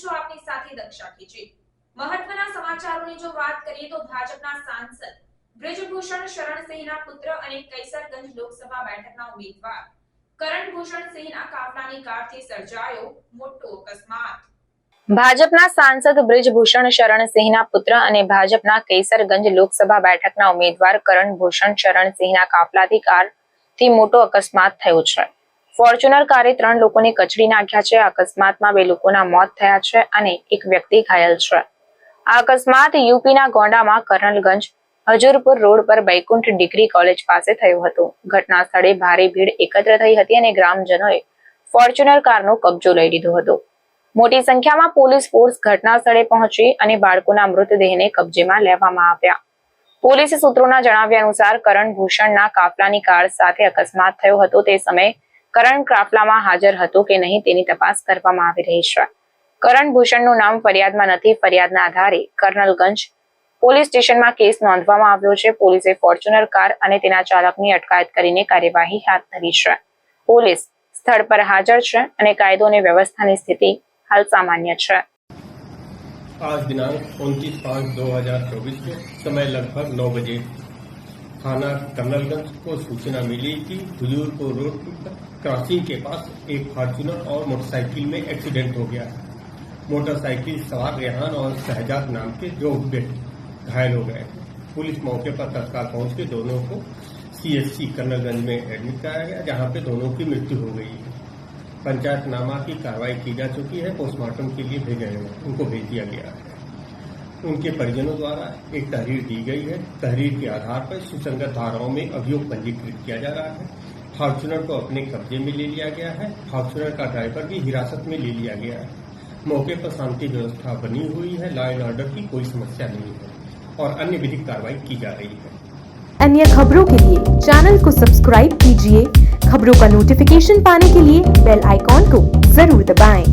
છું આપની સાથે દક્ષા ખીચી। મહત્વના સમાચારોની જો વાત કરીએ તો ભાજપના સાંસદ બ્રિજભૂષણ શરણસિંહના પુત્ર અને કૈસરગંજ લોકસભા બેઠકના ઉમેદવાર કરણભૂષણ સિંહના કાફલાની કારથી સર્જાયો મોટો અકસ્માત। ભાજપના સાંસદ બ્રિજભૂષણ શરણસિંહના પુત્ર અને ભાજપના કૈસરગંજ લોકસભા બેઠકના ઉમેદવાર કરણભૂષણ શરણસિંહના કાફલાથી કારથી મોટો અકસ્માત થયો છે। ફોર્ચ્યુનર કારે 3 લોકોને કચડી નાખ્યા છે। અકસ્માતમાં 2 લોકોના મોત થયા છે અને એક વ્યક્તિ ઘાયલ છે। આ અકસ્માત યુપીના ગોંડામાં કર્નલગંજ હજુરપુર રોડ પર વૈકુંઠ ડિગ્રી કોલેજ પાસે થયો હતો। ઘટના સ્થળે ભારે ભીડ એકત્ર થઈ હતી અને ગ્રામજનોએ ફોર્ચ્યુનર કારનો કબજો લઈ લીધો હતો। મોટી સંખ્યામાં પોલીસ ફોર્સ ઘટના સ્થળે પહોંચી અને બાળકોના મૃતદેહને કબજેમાં લેવામાં આવ્યા। પોલીસ સૂત્રોના જણાવ્યા અનુસાર કરણભૂષણના કાફલાની કાર સાથે અકસ્માત થયો હતો। તે સમયે કરણ કાફલામાં હાજર હતો કે નહીં તેની તપાસ કરવામાં આવી રહી છે। કરણભૂષણનું નામ ફરિયાદમાં નથી। ફરિયાદના આધારે કર્નલગંજ પોલીસ સ્ટેશનમાં કેસ નોંધવામાં આવ્યો છે। પોલીસે ફોર્ચ્યુનર કાર અને તેના ચાલકની અટકાયત કરીને કાર્યવાહી હાથ ધરી છે। પોલીસ સ્થળ પર હાજર છે અને કાયદો અને વ્યવસ્થાની સ્થિતિ हाल सामान्य है। आज दिनांक 29/5/2024 को समय लगभग 9 बजे थाना कर्नलगंज को सूचना मिली कि हुजूरपुर रोड पर क्रॉसिंग के पास एक फॉर्च्यूनर और मोटरसाइकिल में एक्सीडेंट हो गया है। मोटरसाइकिल सवार रेहान और शहजाद नाम के 2 व्यक्ति घायल हो गए। पुलिस मौके पर तत्काल पहुंच के दोनों को सीएचसी कर्नलगंज में एडमिट कराया गया, जहां पे दोनों की मृत्यु हो गई है। पंचायतनामा की कार्रवाई की जा चुकी है। पोस्टमार्टम के लिए भेजे गए उनको भेज दिया गया है। उनके परिजनों द्वारा एक तहरीर दी गई है। तहरीर के आधार पर सुसंगत धाराओं में अभियोग पंजीकृत किया जा रहा है। फॉर्च्यूनर को अपने कब्जे में ले लिया गया है। फॉर्च्यूनर का ड्राइवर भी हिरासत में ले लिया गया है। मौके पर शांति व्यवस्था बनी हुई है। लॉ एंड ऑर्डर की कोई समस्या नहीं है और अन्य विधिक कार्रवाई की जा रही है। अन्य खबरों के लिए चैनल को सब्सक्राइब कीजिए। खबरों का नोटिफिकेशन पाने के लिए बेल आइकॉन को जरूर दबाएं।